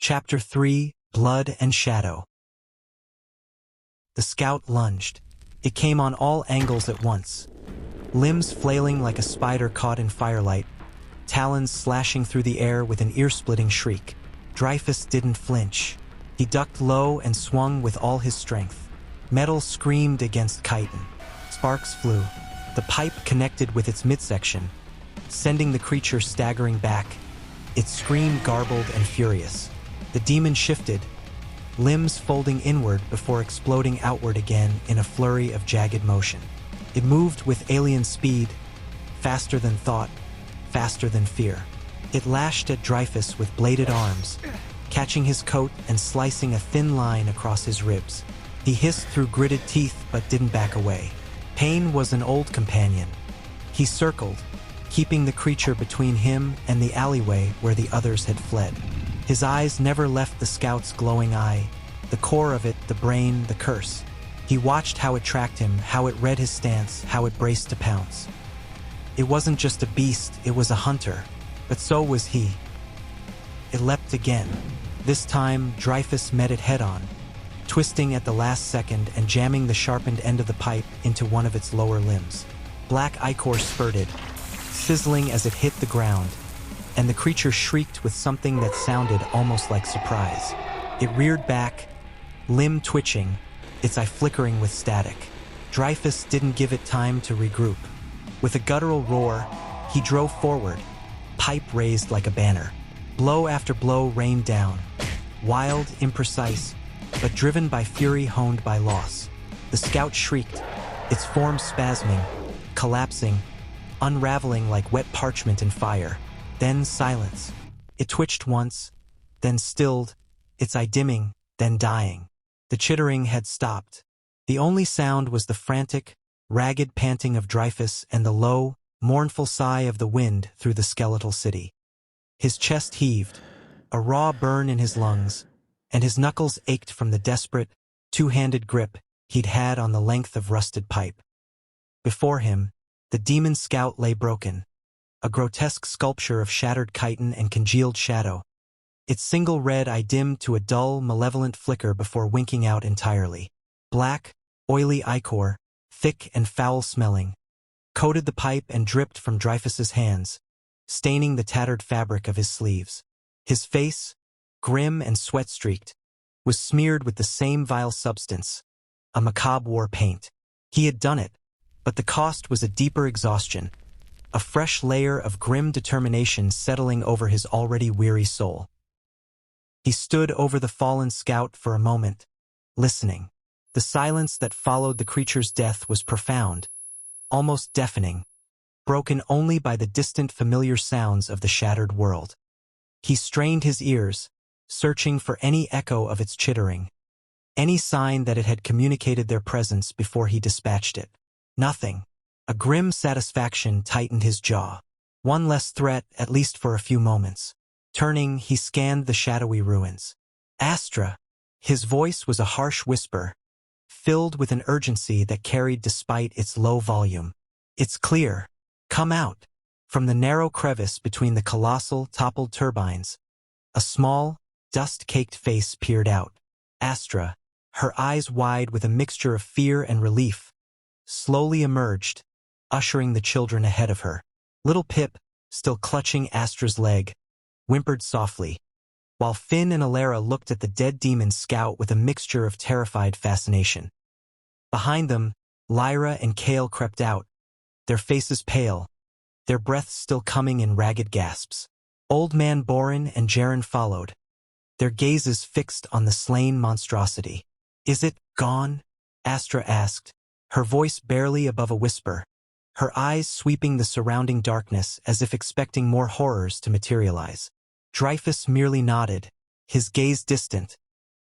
Chapter 3, Blood and Shadow. The scout lunged. It came on all angles at once. Limbs flailing like a spider caught in firelight, talons slashing through the air with an ear-splitting shriek. Dreyfuss didn't flinch. He ducked low and swung with all his strength. Metal screamed against chitin. Sparks flew. The pipe connected with its midsection, sending the creature staggering back, its scream garbled and furious. The demon shifted, limbs folding inward before exploding outward again in a flurry of jagged motion. It moved with alien speed, faster than thought, faster than fear. It lashed at Dreyfuss with bladed arms, catching his coat and slicing a thin line across his ribs. He hissed through gritted teeth but didn't back away. Pain was an old companion. He circled, keeping the creature between him and the alleyway where the others had fled. His eyes never left the scout's glowing eye, the core of it, the brain, the curse. He watched how it tracked him, how it read his stance, how it braced to pounce. It wasn't just a beast, it was a hunter, but so was he. It leapt again. This time, Dreyfuss met it head-on, twisting at the last second and jamming the sharpened end of the pipe into one of its lower limbs. Black ichor spurted, sizzling as it hit the ground, and the creature shrieked with something that sounded almost like surprise. It reared back, limb twitching, its eye flickering with static. Dreyfuss didn't give it time to regroup. With a guttural roar, he drove forward, pipe raised like a banner. Blow after blow rained down, wild, imprecise, but driven by fury honed by loss. The scout shrieked, its form spasming, collapsing, unraveling like wet parchment in fire. Then silence. It twitched once, then stilled, its eye dimming, then dying. The chittering had stopped. The only sound was the frantic, ragged panting of Dreyfuss and the low, mournful sigh of the wind through the skeletal city. His chest heaved, a raw burn in his lungs, and his knuckles ached from the desperate, two-handed grip he'd had on the length of rusted pipe. Before him, the demon scout lay broken, a grotesque sculpture of shattered chitin and congealed shadow. Its single red eye dimmed to a dull, malevolent flicker before winking out entirely. Black, oily ichor, thick and foul-smelling, coated the pipe and dripped from Dreyfuss's hands, staining the tattered fabric of his sleeves. His face, grim and sweat-streaked, was smeared with the same vile substance, a macabre war paint. He had done it, but the cost was a deeper exhaustion, a fresh layer of grim determination settling over his already weary soul. He stood over the fallen scout for a moment, listening. The silence that followed the creature's death was profound, almost deafening, broken only by the distant familiar sounds of the shattered world. He strained his ears, searching for any echo of its chittering, any sign that it had communicated their presence before he dispatched it. Nothing. A grim satisfaction tightened his jaw. One less threat, at least for a few moments. Turning, he scanned the shadowy ruins. Astra. His voice was a harsh whisper, filled with an urgency that carried despite its low volume. It's clear. Come out. From the narrow crevice between the colossal, toppled turbines, a small, dust-caked face peered out. Astra, her eyes wide with a mixture of fear and relief, slowly emerged, ushering the children ahead of her. Little Pip, still clutching Astra's leg, whimpered softly, while Finn and Alara looked at the dead demon scout with a mixture of terrified fascination. Behind them, Lyra and Kale crept out, their faces pale, their breaths still coming in ragged gasps. Old Man Borin and Jaren followed, their gazes fixed on the slain monstrosity. "Is it gone?" Astra asked, her voice barely above a whisper, her eyes sweeping the surrounding darkness as if expecting more horrors to materialize. Dreyfuss merely nodded, his gaze distant,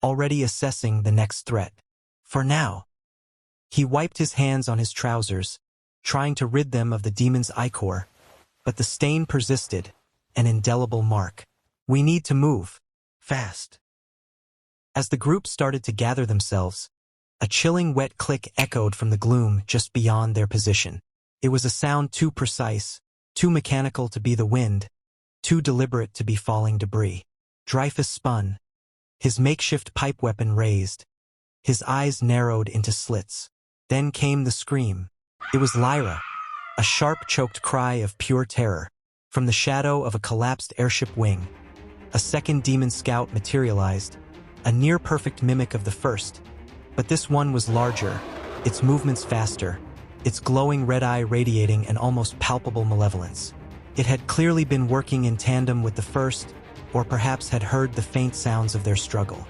already assessing the next threat. For now. He wiped his hands on his trousers, trying to rid them of the demon's ichor, but the stain persisted, an indelible mark. "We need to move. Fast." As the group started to gather themselves, a chilling wet click echoed from the gloom just beyond their position. It was a sound too precise, too mechanical to be the wind, too deliberate to be falling debris. Dreyfuss spun, his makeshift pipe weapon raised. His eyes narrowed into slits. Then came the scream. It was Lyra, a sharp, choked cry of pure terror. From the shadow of a collapsed airship wing, a second demon scout materialized, a near-perfect mimic of the first. But this one was larger, its movements faster, its glowing red eye radiating an almost palpable malevolence. It had clearly been working in tandem with the first, or perhaps had heard the faint sounds of their struggle.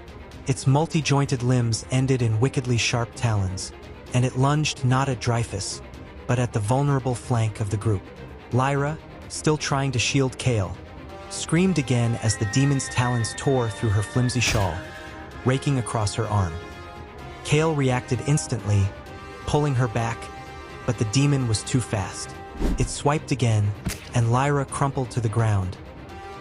Its multi-jointed limbs ended in wickedly sharp talons, and it lunged not at Dreyfuss, but at the vulnerable flank of the group. Lyra, still trying to shield Kale, screamed again as the demon's talons tore through her flimsy shawl, raking across her arm. Kale reacted instantly, pulling her back, but the demon was too fast. It swiped again, and Lyra crumpled to the ground,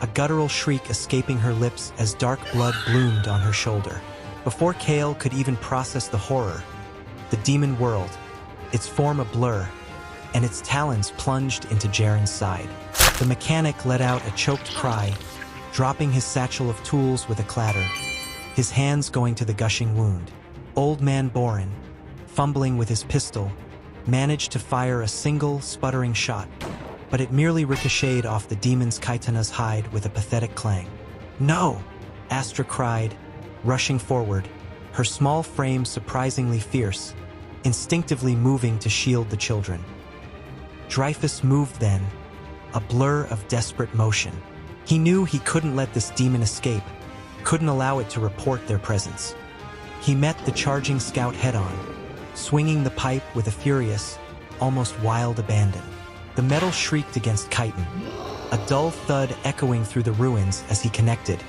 a guttural shriek escaping her lips as dark blood bloomed on her shoulder. Before Kale could even process the horror, the demon whirled, its form a blur, and its talons plunged into Jaren's side. The mechanic let out a choked cry, dropping his satchel of tools with a clatter, his hands going to the gushing wound. Old Man Boren, fumbling with his pistol, managed to fire a single, sputtering shot, but it merely ricocheted off the demon's kaitana's hide with a pathetic clang. "No!" Astra cried, rushing forward, her small frame surprisingly fierce, instinctively moving to shield the children. Dreyfuss moved then, a blur of desperate motion. He knew he couldn't let this demon escape, couldn't allow it to report their presence. He met the charging scout head-on, swinging the pipe with a furious, almost wild abandon. The metal shrieked against chitin, a dull thud echoing through the ruins as he connected,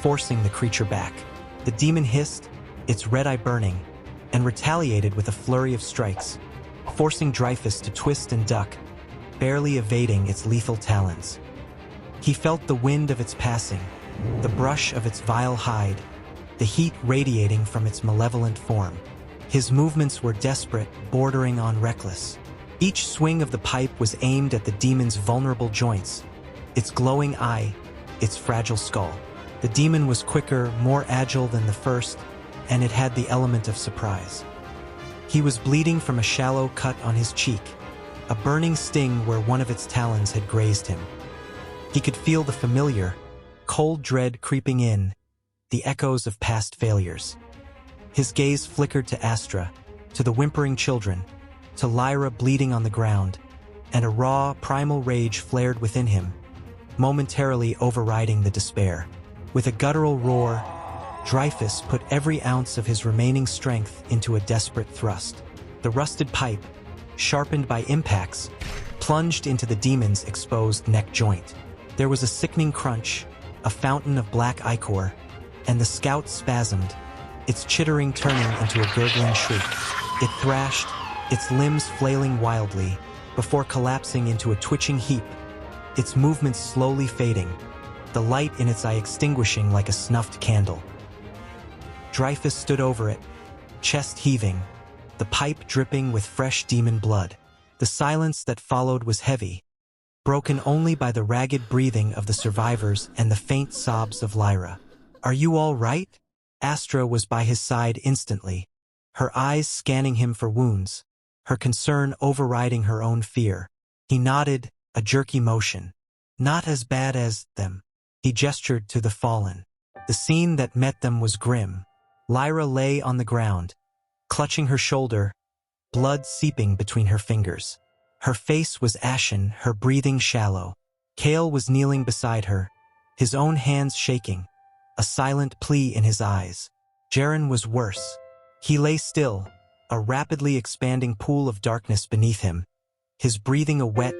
forcing the creature back. The demon hissed, its red eye burning, and retaliated with a flurry of strikes, forcing Dreyfuss to twist and duck, barely evading its lethal talons. He felt the wind of its passing, the brush of its vile hide, the heat radiating from its malevolent form. His movements were desperate, bordering on reckless. Each swing of the pipe was aimed at the demon's vulnerable joints, its glowing eye, its fragile skull. The demon was quicker, more agile than the first, and it had the element of surprise. He was bleeding from a shallow cut on his cheek, a burning sting where one of its talons had grazed him. He could feel the familiar, cold dread creeping in, the echoes of past failures. His gaze flickered to Astra, to the whimpering children, to Lyra bleeding on the ground, and a raw, primal rage flared within him, momentarily overriding the despair. With a guttural roar, Dreyfuss put every ounce of his remaining strength into a desperate thrust. The rusted pipe, sharpened by impacts, plunged into the demon's exposed neck joint. There was a sickening crunch, a fountain of black ichor, and the scout spasmed, its chittering turning into a gurgling shriek. It thrashed, its limbs flailing wildly, before collapsing into a twitching heap, its movements slowly fading, the light in its eye extinguishing like a snuffed candle. Dreyfuss stood over it, chest heaving, the pipe dripping with fresh demon blood. The silence that followed was heavy, broken only by the ragged breathing of the survivors and the faint sobs of Lyra. "Are you all right?" Astra was by his side instantly, her eyes scanning him for wounds, her concern overriding her own fear. He nodded, a jerky motion. "Not as bad as them." He gestured to the fallen. The scene that met them was grim. Lyra lay on the ground, clutching her shoulder, blood seeping between her fingers. Her face was ashen, her breathing shallow. Kale was kneeling beside her, his own hands shaking, a silent plea in his eyes. Jaren was worse. He lay still, a rapidly expanding pool of darkness beneath him, his breathing a wet,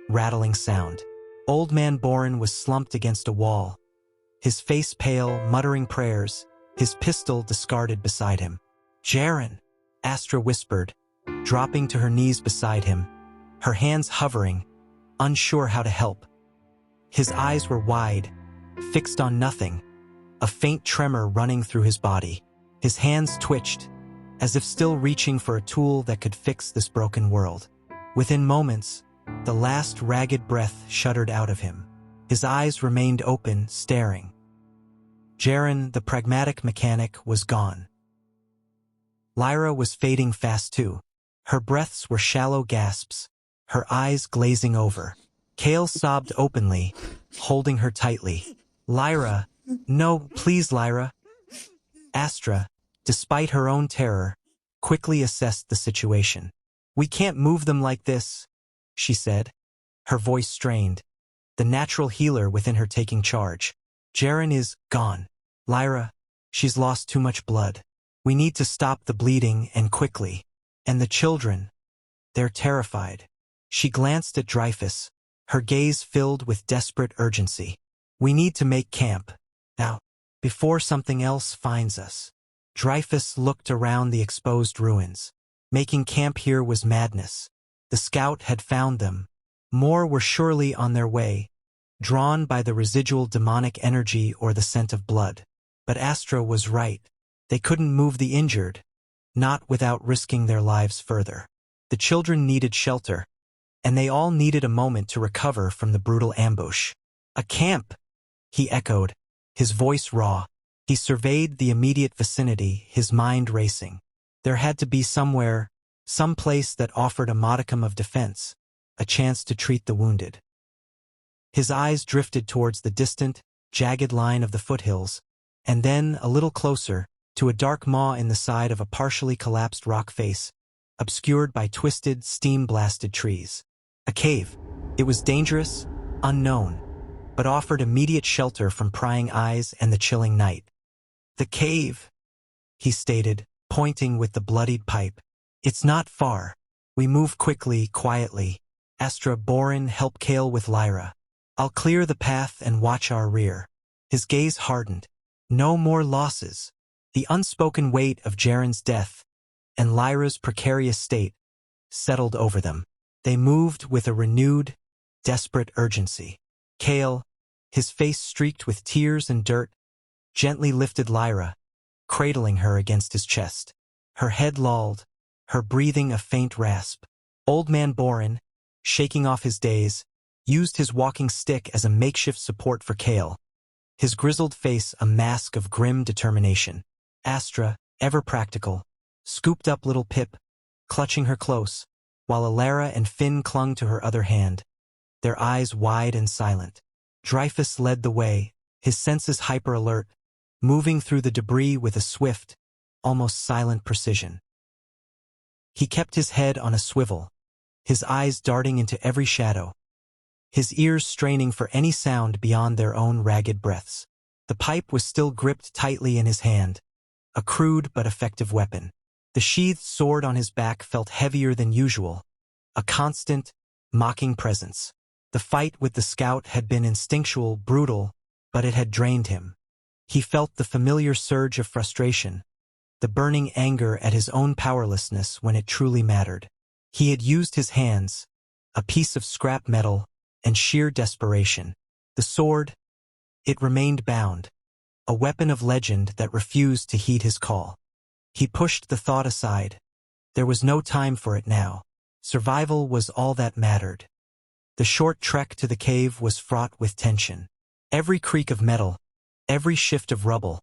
rattling sound. Old Man Boren was slumped against a wall, his face pale, muttering prayers, his pistol discarded beside him. "Jaren," Astra whispered, dropping to her knees beside him, her hands hovering, unsure how to help. His eyes were wide, fixed on nothing, a faint tremor running through his body. His hands twitched, as if still reaching for a tool that could fix this broken world. Within moments, the last ragged breath shuddered out of him. His eyes remained open, staring. Jaren, the pragmatic mechanic, was gone. Lyra was fading fast too. Her breaths were shallow gasps, her eyes glazing over. Kale sobbed openly, holding her tightly. Lyra, no, please, Lyra. Astra, despite her own terror, quickly assessed the situation. We can't move them like this, she said, her voice strained, the natural healer within her taking charge. Jaren is gone. Lyra, she's lost too much blood. We need to stop the bleeding, and quickly. And the children, they're terrified. She glanced at Dreyfuss, her gaze filled with desperate urgency. We need to make camp, now, before something else finds us. Dreyfuss looked around the exposed ruins. Making camp here was madness. The scout had found them. More were surely on their way, drawn by the residual demonic energy or the scent of blood. But Astra was right. They couldn't move the injured, not without risking their lives further. The children needed shelter, and they all needed a moment to recover from the brutal ambush. A camp, he echoed, his voice raw. He surveyed the immediate vicinity, his mind racing. There had to be somewhere, some place that offered a modicum of defense, a chance to treat the wounded. His eyes drifted towards the distant, jagged line of the foothills, and then, a little closer, to a dark maw in the side of a partially collapsed rock face, obscured by twisted, steam-blasted trees. A cave. It was dangerous, unknown, but offered immediate shelter from prying eyes and the chilling night. The cave, he stated, pointing with the bloodied pipe. It's not far. We move quickly, quietly. Astra, Boren, help Kale with Lyra. I'll clear the path and watch our rear. His gaze hardened. No more losses. The unspoken weight of Jaren's death and Lyra's precarious state settled over them. They moved with a renewed, desperate urgency. Kale, his face streaked with tears and dirt, gently lifted Lyra, cradling her against his chest. Her head lolled, her breathing a faint rasp. Old man Boren, shaking off his daze, used his walking stick as a makeshift support for Kale, his grizzled face a mask of grim determination. Astra, ever practical, scooped up little Pip, clutching her close, while Alara and Finn clung to her other hand, their eyes wide and silent. Dreyfuss led the way, his senses hyper-alert, moving through the debris with a swift, almost silent precision. He kept his head on a swivel, his eyes darting into every shadow, his ears straining for any sound beyond their own ragged breaths. The pipe was still gripped tightly in his hand, a crude but effective weapon. The sheathed sword on his back felt heavier than usual, a constant, mocking presence. The fight with the scout had been instinctual, brutal, but it had drained him. He felt the familiar surge of frustration, the burning anger at his own powerlessness when it truly mattered. He had used his hands, a piece of scrap metal, and sheer desperation. The sword, it remained bound, a weapon of legend that refused to heed his call. He pushed the thought aside. There was no time for it now. Survival was all that mattered. The short trek to the cave was fraught with tension. Every creak of metal, every shift of rubble,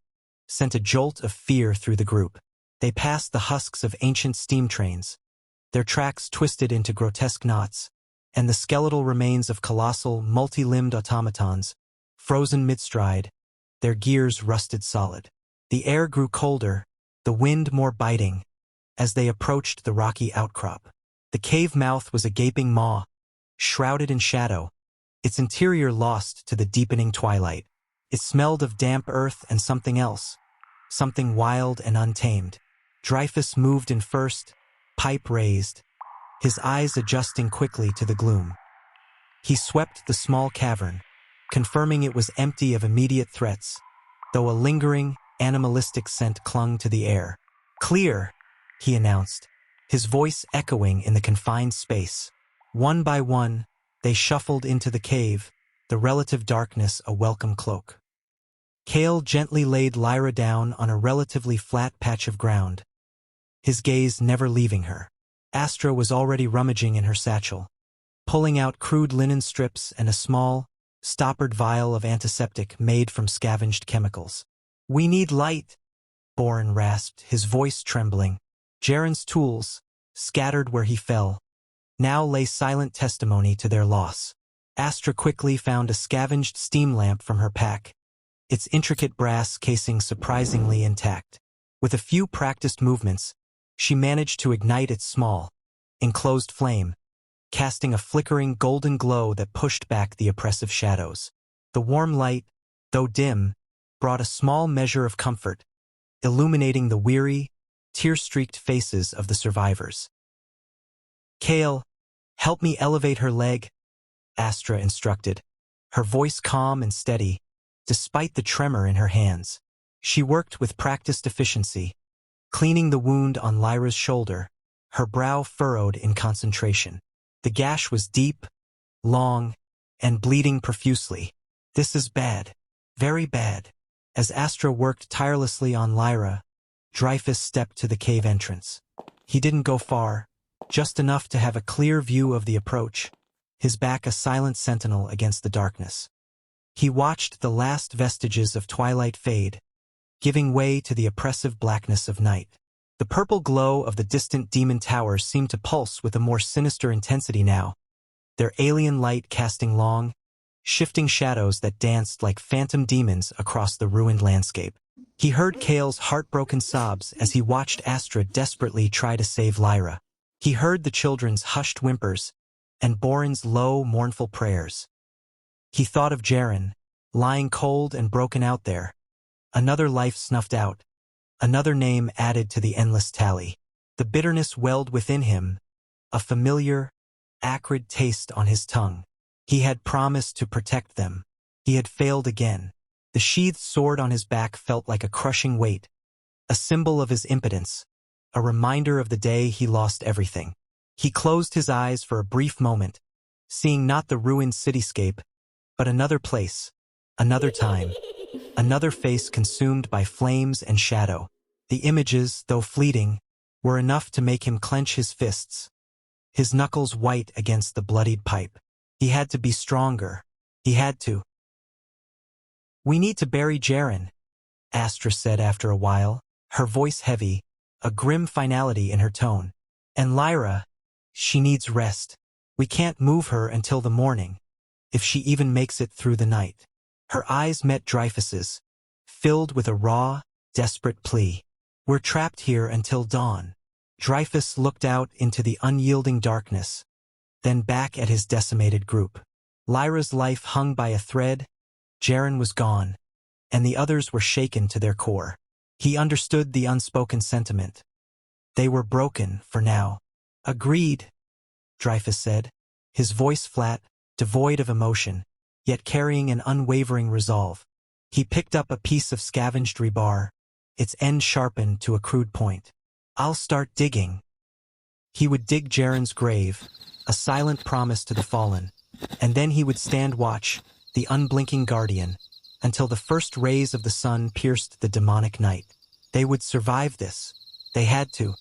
sent a jolt of fear through the group. They passed the husks of ancient steam trains, their tracks twisted into grotesque knots, and the skeletal remains of colossal, multi-limbed automatons, frozen mid-stride, their gears rusted solid. The air grew colder, the wind more biting, as they approached the rocky outcrop. The cave mouth was a gaping maw, shrouded in shadow, its interior lost to the deepening twilight. It smelled of damp earth and something else, something wild and untamed. Dreyfuss moved in first, pipe raised, his eyes adjusting quickly to the gloom. He swept the small cavern, confirming it was empty of immediate threats, though a lingering, animalistic scent clung to the air. Clear, he announced, his voice echoing in the confined space. One by one, they shuffled into the cave, the relative darkness a welcome cloak. Kale gently laid Lyra down on a relatively flat patch of ground, his gaze never leaving her. Astra was already rummaging in her satchel, pulling out crude linen strips and a small, stoppered vial of antiseptic made from scavenged chemicals. We need light, Boren rasped, his voice trembling. Jaren's tools, scattered where he fell, now lay silent testimony to their loss. Astra quickly found a scavenged steam lamp from her pack, its intricate brass casing surprisingly intact. With a few practiced movements, she managed to ignite its small, enclosed flame, casting a flickering golden glow that pushed back the oppressive shadows. The warm light, though dim, brought a small measure of comfort, illuminating the weary, tear-streaked faces of the survivors. Kale, help me elevate her leg, Astra instructed, her voice calm and steady, despite the tremor in her hands. She worked with practiced efficiency, cleaning the wound on Lyra's shoulder, her brow furrowed in concentration. The gash was deep, long, and bleeding profusely. This is bad, very bad. As Astra worked tirelessly on Lyra, Dreyfuss stepped to the cave entrance. He didn't go far, just enough to have a clear view of the approach, his back a silent sentinel against the darkness. He watched the last vestiges of twilight fade, giving way to the oppressive blackness of night. The purple glow of the distant demon towers seemed to pulse with a more sinister intensity now, their alien light casting long, shifting shadows that danced like phantom demons across the ruined landscape. He heard Kale's heartbroken sobs as he watched Astra desperately try to save Lyra. He heard the children's hushed whimpers and Boren's low, mournful prayers. He thought of Jaren, lying cold and broken out there, another life snuffed out, another name added to the endless tally. The bitterness welled within him, a familiar, acrid taste on his tongue. He had promised to protect them. He had failed again. The sheathed sword on his back felt like a crushing weight, a symbol of his impotence, a reminder of the day he lost everything. He closed his eyes for a brief moment, seeing not the ruined cityscape, but another place, another time, another face consumed by flames and shadow. The images, though fleeting, were enough to make him clench his fists, his knuckles white against the bloodied pipe. He had to be stronger. He had to. We need to bury Jaren, Astra said after a while, her voice heavy, a grim finality in her tone. And Lyra, she needs rest. We can't move her until the morning, if she even makes it through the night. Her eyes met Dreyfuss's, filled with a raw, desperate plea. We're trapped here until dawn. Dreyfuss looked out into the unyielding darkness, then back at his decimated group. Lyra's life hung by a thread, Jaren was gone, and the others were shaken to their core. He understood the unspoken sentiment. They were broken for now. Agreed, Dreyfuss said, his voice flat, devoid of emotion, yet carrying an unwavering resolve. He picked up a piece of scavenged rebar, its end sharpened to a crude point. I'll start digging. He would dig Jaren's grave, a silent promise to the fallen, and then he would stand watch, the unblinking guardian, until the first rays of the sun pierced the demonic night. They would survive this. They had to.